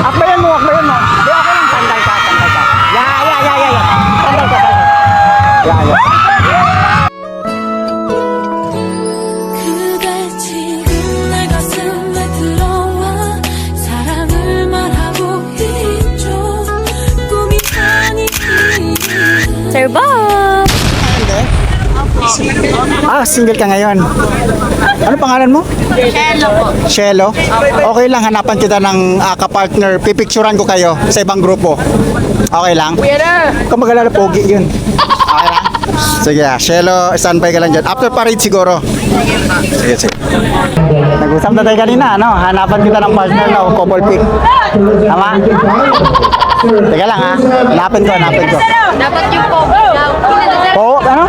Akbayan mo, akbayan mo. Di, okay lang, sandal ka, sandal ka. Yeah. Sandal ka. Yeah. 그대 지금 내 가슴에 들어와 사랑을 말하고 있죠. 꿈이 아니기에 Sir Bob! Single ka ngayon. Ano pangalan mo? Hello po. Shelo? Okay lang, hanapan kita ng kapartner. Pipicturan ko kayo sa ibang grupo. Okay lang? Kung mag-alala, pogi yun. Okay lang? Sige, Shelo, standby ka lang dyan. After parade siguro. Sige. Nag-usap na tayo kanina, ano? Hanapan kita ng partner na couple pick. Tama? Teka lang ha. Hanapin ko. Dapat yung po. Po, ano?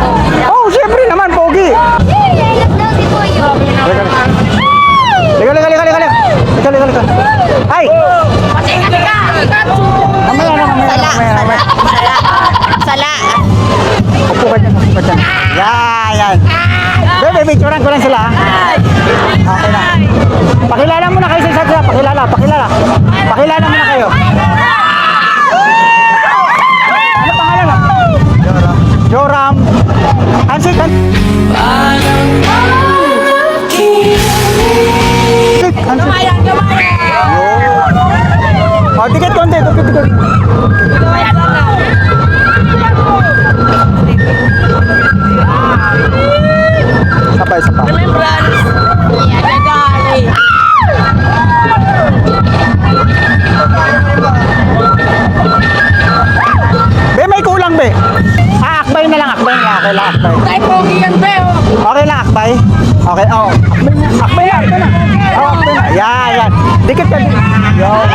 Oh, syempre naman, pogi. Liga. Ay! Mamaya. Sala. Upo ka dyan. Yan. Bebe, picturean ko lang sila. Okay na. Pakilala muna kayo sa isa't isa. Pakilala. Pakilala muna kayo. Ano pangalan mo? Joram. Hansi. Oh, dikit konti. Sapa. Be, may kulang be. Akbay na lang. Okay lang, akbay. Tay pogi yan, Beo. Okay lang, akbay. Okay, oh. Akbay na. Oh, akbay na. Yan. Dikit ka. Yan.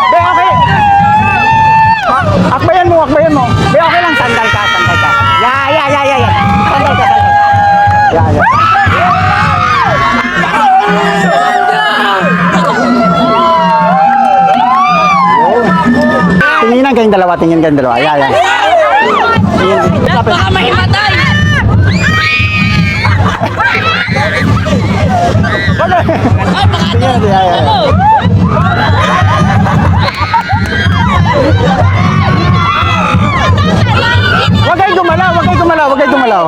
Be, okay. Akbayan mo. Be, okay lang, sandal ka. Yeah. Sandal ka. Yeah. Tingnan kayong dalawa. Ayan. Baka mahimatay. Ay, baka Huwag kayong gumalaw. Huwag kayong gumalaw.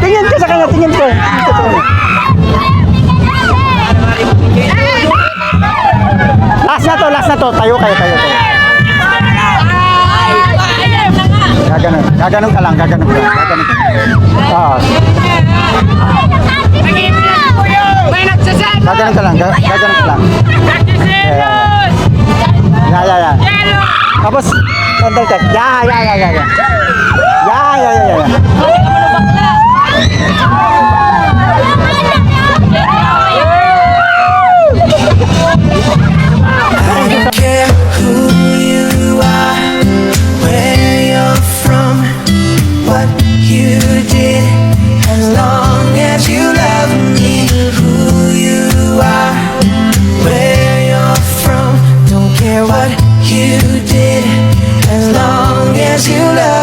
Tingin ka sa kanya. Last na to. Tayo kayo. Gaganon ka lang. Gaganon ka lang. Yeah. Tapos, sandal ka. Yeah. Don't care who you are, where you're from, what you did, as long as you love me. Who you are, where you're from, don't care what you did, as long as you love me.